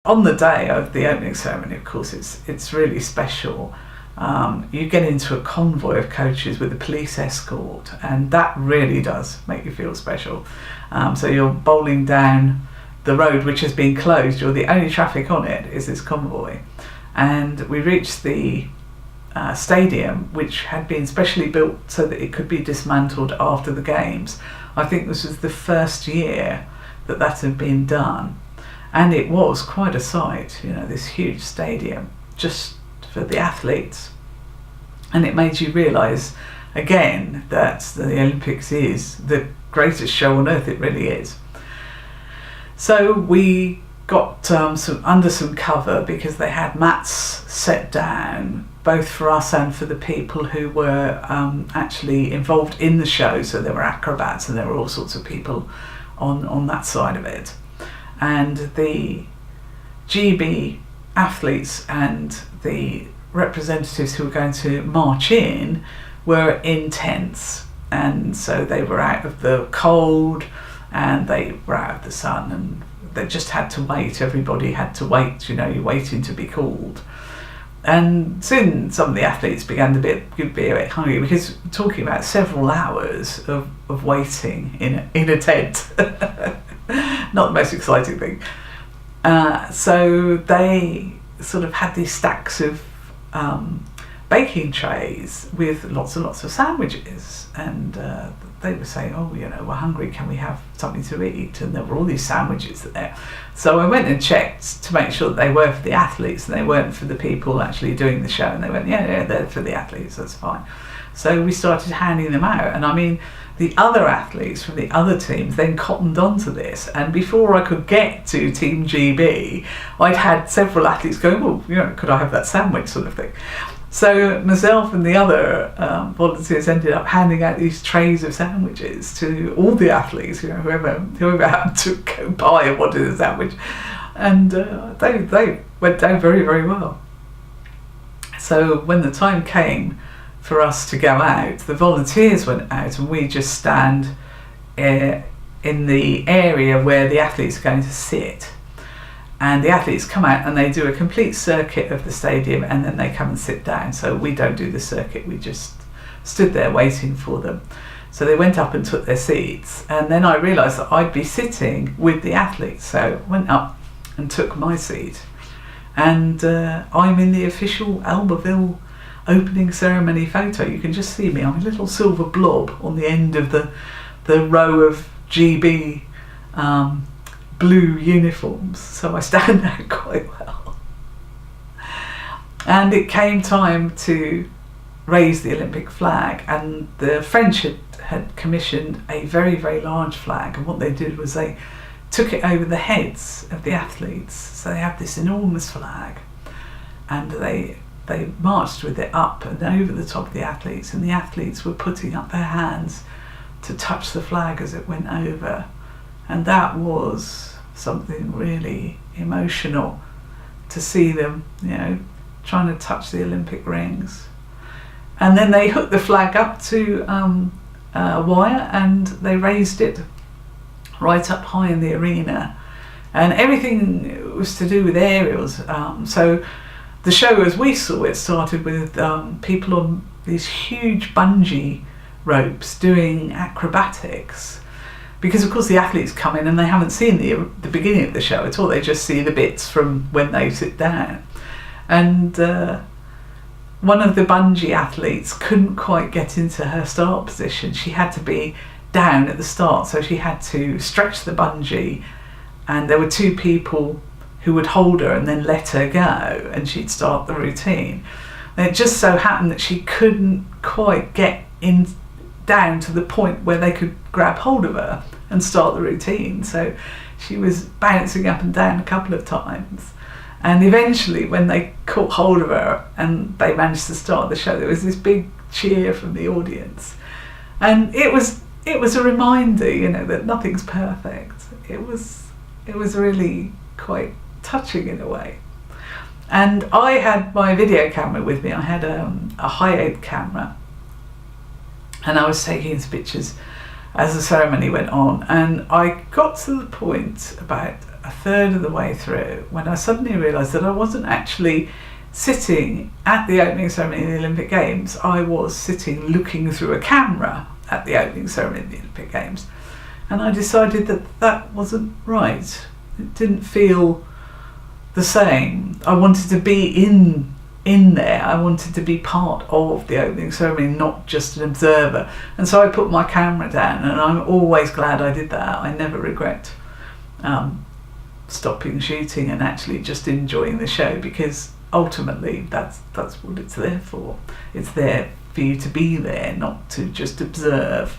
On the day of the opening ceremony, of course, it's really special. You get into a convoy of coaches with a police escort, and that really does make you feel special. So you're bowling down the road, which has been closed. You're the only traffic on it is this convoy, and we reached the stadium, which had been specially built so that it could be dismantled after the games. I think this was the first year that had been done, and it was quite a sight, this huge stadium just for the athletes. And it made you realise again that the Olympics is the greatest show on earth. It really is. So we got under some cover because they had mats set down both for us and for the people who were actually involved in the show. So there were acrobats and there were all sorts of people on that side of it. And the GB athletes and the representatives who were going to march in were in tents, and so they were out of the cold and they were out of the sun, and they just had to wait. Everybody had to wait, you're waiting to be called. And soon some of the athletes began to be a bit hungry, because we're talking about several hours of waiting in a tent. Not the most exciting thing. So they sort of had these stacks of baking trays with lots and lots of sandwiches, and they were saying, we're hungry, can we have something to eat? And there were all these sandwiches there. So I went and checked to make sure that they were for the athletes and they weren't for the people actually doing the show, and they went, yeah, they're for the athletes, that's fine. So we started handing them out, and I mean, the other athletes from the other teams then cottoned onto this, and before I could get to Team GB, I'd had several athletes going, well, could I have that sandwich, sort of thing. So myself and the other volunteers ended up handing out these trays of sandwiches to all the athletes, whoever happened to go by and wanted a sandwich, and they went down very, very well. So when the time came for us to go out, the volunteers went out, and we just stand in the area where the athletes are going to sit. And the athletes come out and they do a complete circuit of the stadium, and then they come and sit down. So we don't do the circuit, we just stood there waiting for them. So they went up and took their seats, and then I realised that I'd be sitting with the athletes. So I went up and took my seat, and I'm in the official Albertville opening ceremony photo. You can just see me, I'm a little silver blob on the end of the row of GB blue uniforms, so I stand out quite well. And it came time to raise the Olympic flag, and the French had commissioned a very, very large flag, and what they did was they took it over the heads of the athletes. So they have this enormous flag, and they marched with it up and over the top of the athletes, and the athletes were putting up their hands to touch the flag as it went over. And that was something really emotional, to see them, trying to touch the Olympic rings. And then they hooked the flag up to a wire, and they raised it right up high in the arena. And everything was to do with aerials. So the show, as we saw it, started with people on these huge bungee ropes doing acrobatics, because of course the athletes come in and they haven't seen the beginning of the show at all. They just see the bits from when they sit down. And one of the bungee athletes couldn't quite get into her start position. She had to be down at the start, so she had to stretch the bungee, and there were two people who would hold her and then let her go, and she'd start the routine. And it just so happened that she couldn't quite get in down to the point where they could grab hold of her and start the routine. So she was bouncing up and down a couple of times, and eventually when they caught hold of her and they managed to start the show, there was this big cheer from the audience, and it was a reminder, that nothing's perfect. It was really quite touching in a way. And I had my video camera with me. I had a high-end camera, and I was taking some pictures as the ceremony went on, and I got to the point about a third of the way through when I suddenly realised that I wasn't actually sitting at the opening ceremony of the Olympic Games. I was sitting looking through a camera at the opening ceremony of the Olympic Games. And I decided that that wasn't right. It didn't feel the same. I wanted to be in there. I wanted to be part of the opening ceremony, not just an observer. And so I put my camera down, and I'm always glad I did that. I never regret stopping shooting and actually just enjoying the show, because ultimately that's what it's there for. It's there for you to be there, not to just observe.